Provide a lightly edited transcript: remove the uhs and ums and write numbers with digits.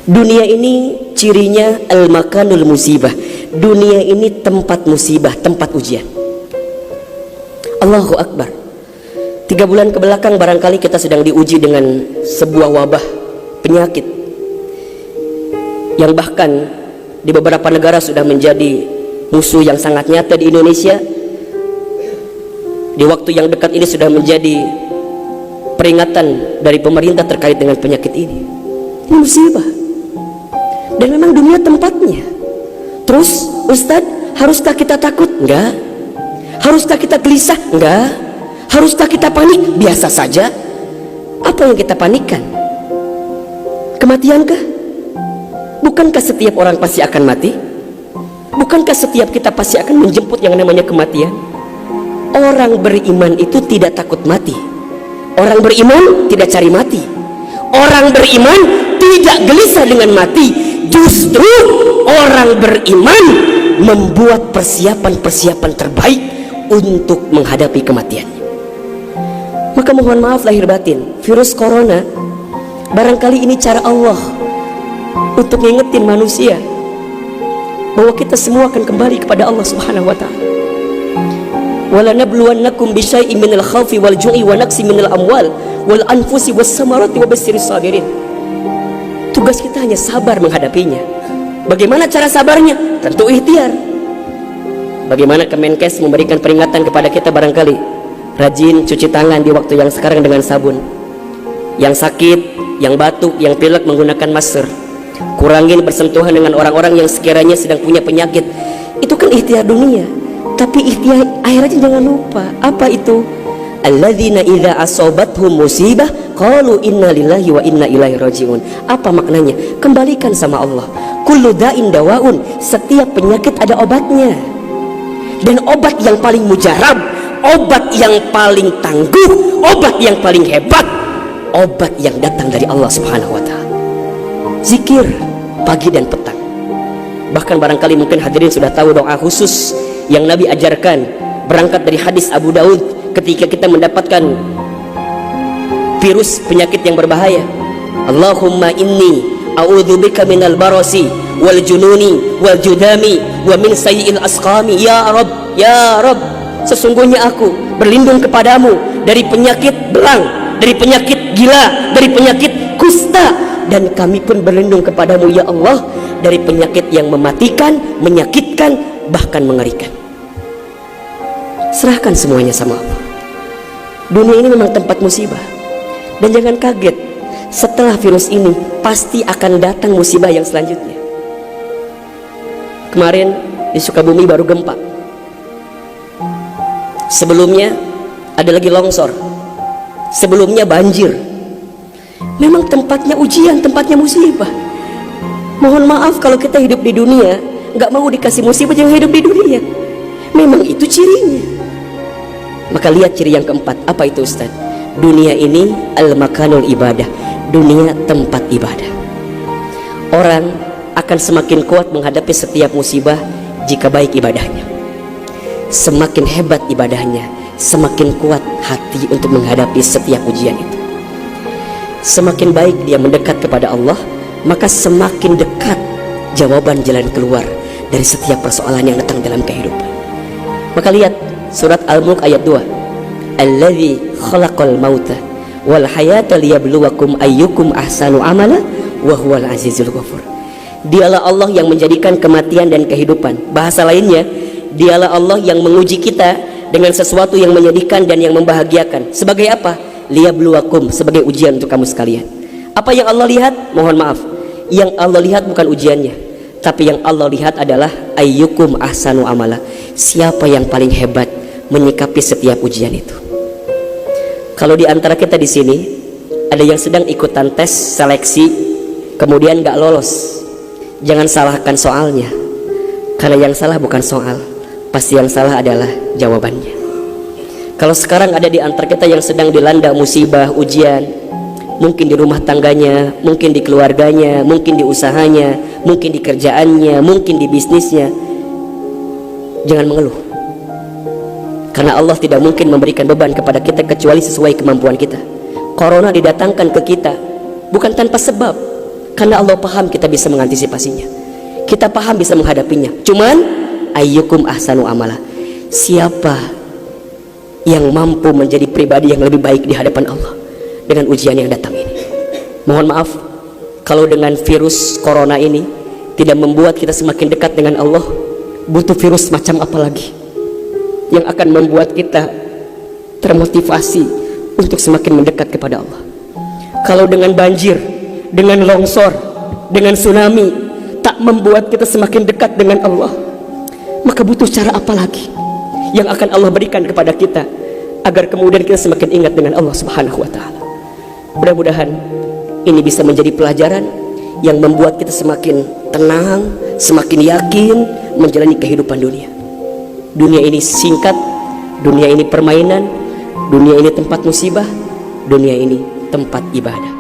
Dunia ini cirinya al-makanul musibah. Dunia ini tempat musibah, tempat ujian. Allahu Akbar. 3 bulan kebelakang barangkali kita sedang diuji dengan sebuah wabah penyakit yang bahkan di beberapa negara sudah menjadi musuh yang sangat nyata. Di Indonesia di waktu yang dekat ini sudah menjadi peringatan dari pemerintah terkait dengan penyakit ini. Ini musibah. Dan memang dunia tempatnya. Terus Ustadz, haruskah kita takut? Enggak. Haruskah kita gelisah? Enggak. Haruskah kita panik? Biasa saja. Apa yang kita panikkan? Kematiankah? Bukankah setiap orang pasti akan mati? Bukankah setiap kita pasti akan menjemput yang namanya kematian? Orang beriman itu tidak takut mati. Orang beriman tidak cari mati. Orang beriman tidak gelisah dengan mati. Justru orang beriman membuat persiapan-persiapan terbaik untuk menghadapi kematian. Maka mohon maaf lahir batin, virus corona barangkali ini cara Allah untuk ngingetin manusia bahwa kita semua akan kembali kepada Allah Subhanahu wa taala. Walanabluwannakum bisyai'in minal khaufi wal ju'i wa naqsi minal amwal wal anfusi was samarati wa basyyiris sabirin. Tugas kita hanya sabar menghadapinya. Bagaimana cara sabarnya? Tentu ikhtiar. Bagaimana Kemenkes memberikan peringatan kepada kita barangkali? Rajin cuci tangan di waktu yang sekarang dengan sabun. Yang sakit, yang batuk, yang pilek menggunakan masker. Kurangin bersentuhan dengan orang-orang yang sekiranya sedang punya penyakit. Itu kan ikhtiar dunia. Tapi ikhtiar akhiratnya jangan lupa. Apa itu? Alladzina idza asobathum musibah qalu inna lillahi wa inna ilaihi rajiun. Apa maknanya? Kembalikan sama Allah. Kullu da'in dawaun. Setiap penyakit ada obatnya. Dan obat yang paling mujarab, obat yang paling tangguh, obat yang paling hebat, obat yang datang dari Allah Subhanahu wa taala. Zikir pagi dan petang. Bahkan barangkali mungkin hadirin sudah tahu doa khusus yang Nabi ajarkan berangkat dari hadis Abu Daud ketika kita mendapatkan virus penyakit yang berbahaya. Allahumma inni a'udzubika minal barasi wal jununi wal judami wa min sayyi'il asqami. Ya Rabb, sesungguhnya aku berlindung kepadamu dari penyakit belang, dari penyakit gila, dari penyakit kusta, dan kami pun berlindung kepadamu ya Allah dari penyakit yang mematikan, menyakitkan, bahkan mengerikan. Serahkan semuanya sama Allah. Dunia ini memang tempat musibah. Dan jangan kaget, setelah virus ini pasti akan datang musibah yang selanjutnya. Kemarin di Sukabumi baru gempa. Sebelumnya ada lagi longsor. Sebelumnya banjir. Memang tempatnya ujian, tempatnya musibah. Mohon maaf kalau kita hidup di dunia nggak mau dikasih musibah, jangan hidup di dunia. Memang itu cirinya. Maka lihat ciri yang keempat. Apa itu Ustaz? Dunia ini al-makanul ibadah. Dunia tempat ibadah. Orang akan semakin kuat menghadapi setiap musibah jika baik ibadahnya. Semakin hebat ibadahnya, semakin kuat hati untuk menghadapi setiap ujian itu. Semakin baik dia mendekat kepada Allah, maka semakin dekat jawaban jalan keluar dari setiap persoalan yang datang dalam kehidupan. Maka lihat surat Al-Mulk ayat 2. Allazi khalaqal mauta wal hayata liyabluwakum ayyukum ahsanu amala wa huwal azizul ghafur. Dialah Allah yang menjadikan kematian dan kehidupan. Bahasa lainnya, dialah Allah yang menguji kita dengan sesuatu yang menyedihkan dan yang membahagiakan. Sebagai apa? Liyabluwakum, sebagai ujian untuk kamu sekalian. Apa yang Allah lihat? Mohon maaf, yang Allah lihat bukan ujiannya, tapi yang Allah lihat adalah ayyukum ahsanu amala. Siapa yang paling hebat menyikapi setiap ujian itu. Kalau di antara kita di sini ada yang sedang ikutan tes seleksi kemudian gak lolos, jangan salahkan soalnya, karena yang salah bukan soal, pasti yang salah adalah jawabannya. Kalau sekarang ada di antara kita yang sedang dilanda musibah, ujian, mungkin di rumah tangganya, mungkin di keluarganya, mungkin di usahanya, mungkin di kerjaannya, mungkin di bisnisnya, jangan mengeluh. Karena Allah tidak mungkin memberikan beban kepada kita kecuali sesuai kemampuan kita. Corona didatangkan ke kita bukan tanpa sebab. Karena Allah paham kita bisa mengantisipasinya, kita paham bisa menghadapinya. Cuman ayyukum ahsanu amala, siapa yang mampu menjadi pribadi yang lebih baik di hadapan Allah dengan ujian yang datang ini. Mohon maaf kalau dengan virus corona ini tidak membuat kita semakin dekat dengan Allah. Butuh virus macam apa lagi yang akan membuat kita termotivasi untuk semakin mendekat kepada Allah? Kalau dengan banjir, dengan longsor, dengan tsunami tak membuat kita semakin dekat dengan Allah, maka butuh cara apa lagi yang akan Allah berikan kepada kita agar kemudian kita semakin ingat dengan Allah Subhanahu wa Ta'ala. Mudah-mudahan ini bisa menjadi pelajaran yang membuat kita semakin tenang, semakin yakin menjalani kehidupan dunia. Dunia ini singkat, dunia ini permainan, dunia ini tempat musibah, dunia ini tempat ibadah.